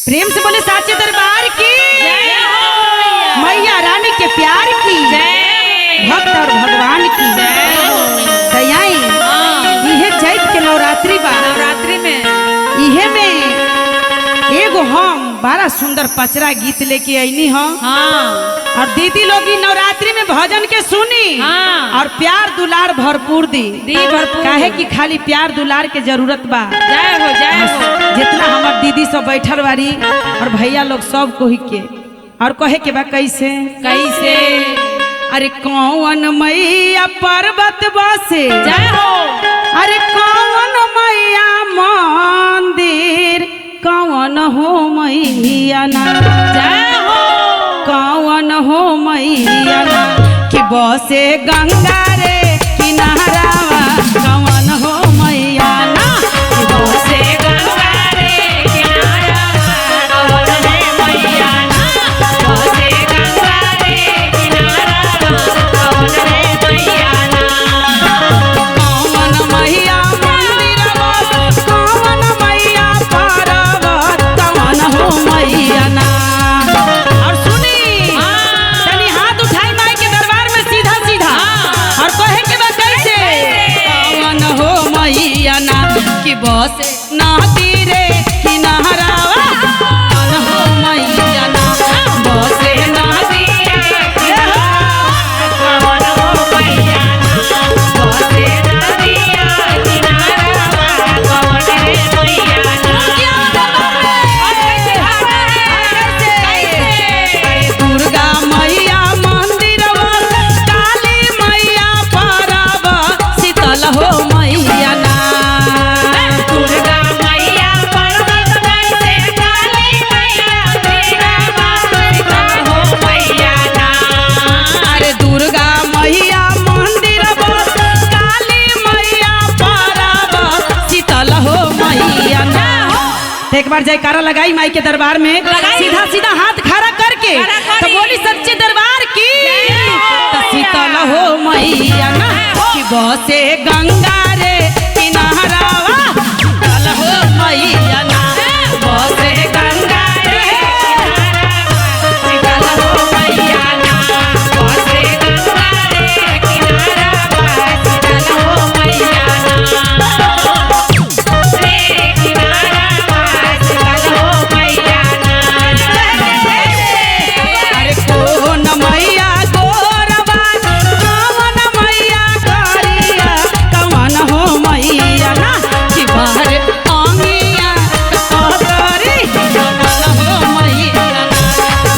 प्रेम से बोले साचे दरबार की मैया रानी के प्यार की भक्त और भगवान की दयाई। इहे चैत के नवरात्रि बा। नवरात्रि में इहे में एगो हम बड़ा सुंदर पचरा गीत लेके आईनी हम। और दीदी लोग नवरात्रि में भजन के सुनी और प्यार दुलार भरपूर दी भरपूर। काहे कि खाली प्यार दुलार के जरूरत बा। जय हो जितना हमार दीदी सब बैठल बारी और भैया लोग सब कोही के और कहे के बा कैसे कैसे। अरे कौन मैया पर्वत बसे जय हो। अरे कौन मैया मंदिर कौन हो मैया ना। जय हो। कौन हो मैया ना कि बसे गंगा रे किनारावा कौन हो मैया ना कि बसे गंगा रे किनारावा कौन है मैया ना। बसे गंगा रे किनारावा कौन है मैया ना। कौन मैया मंदिरवा कौन मैया पर्वत कौन हो मैया ना। और सुनी तनी हाथ उठाई माई के दरबार में सीधा सीधा और कहे के बा कैसे कौन हो मैया ना कि बसे नदी रे किनारावा कौन हो मैया ना। बसे नदी कौन हो मैया ना। बसे नदिया किनारावा कौन है मैया ना। दुर्गा मैया मंदिरवा काली मैया पर्वत शीतल हो मैया ना। दुर्गा मैया पर्वत कैसे काली मैया तेरा शीतल हो मैया ना। अरे दुर्गा मैया मंदिरवा काली मैया पर्वत शीतल हो मैया ना। तो एक बार जयकारा लगाई माई के दरबार में सीधा सीधा हाथ खड़ा करके तो बोली सच्चे दरबार की तो शीतल हो मैया ना कि बसे गंगा रे किनारावा शीतल हो मैया ना। बसे गंगा रे शीतल हो मैया ना। बसे गंगा रे किनारावा शीतल हो मैया ना। रे किनारावा शीतल हो मैया ना। अरे कौन मैया गोरबा कौन मैया करिया कौन हो मैया ना कि बाहर आंगिया कतरी कौन हो मैया ना।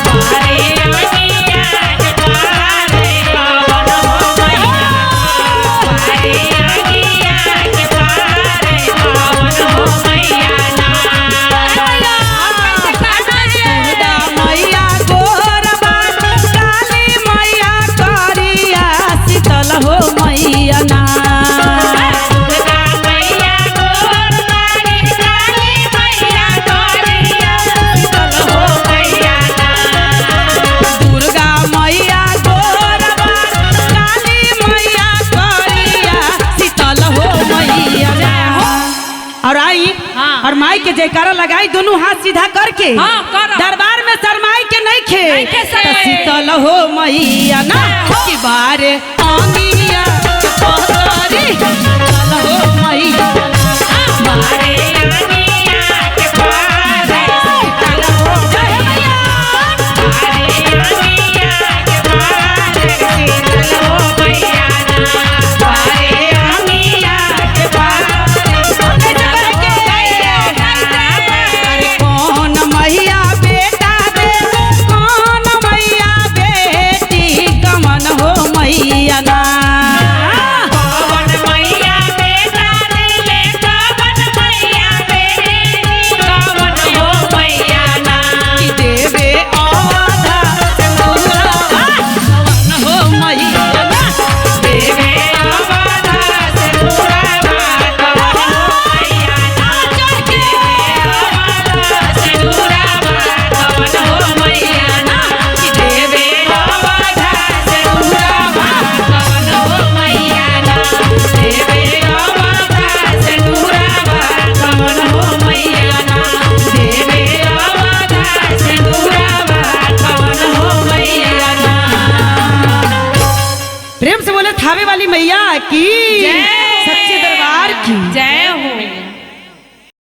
बारे अंगिया के पारे कौन हो मैया। बारे अंगिया के पारे कौन हो मैया ना। दुर्गा मैया गोरबा काली मैया करिया शीतल हो मैया ना। दुर्गा मैया गोर बारी काली मैया करिया शीतल हो मैया ना। दुर्गा मैया गोरबा काली मैया करिया शीतल हो मैया ना। और आई और माई के जयकारा लगाई दोनों हाथ सीधा करके करो। दरबार में शरमाई के नहीं खे नइखे से। तो शीतल हो मैया ना कि बारे आंगिया के पहरी शीतल हो मैया ना। बारे अंगिया के पारे शीतल हो मैया। बारे अंगिया के पारे शीतल हो मैया ना। बारे अंगिया के पारे अरे कौन मैया बेटा दे कौन मैया बेटी कमन हो मैया ना। कौन मैया बेटा दे ले थावे वाली मैया की जय। सच्चे दरबार की जय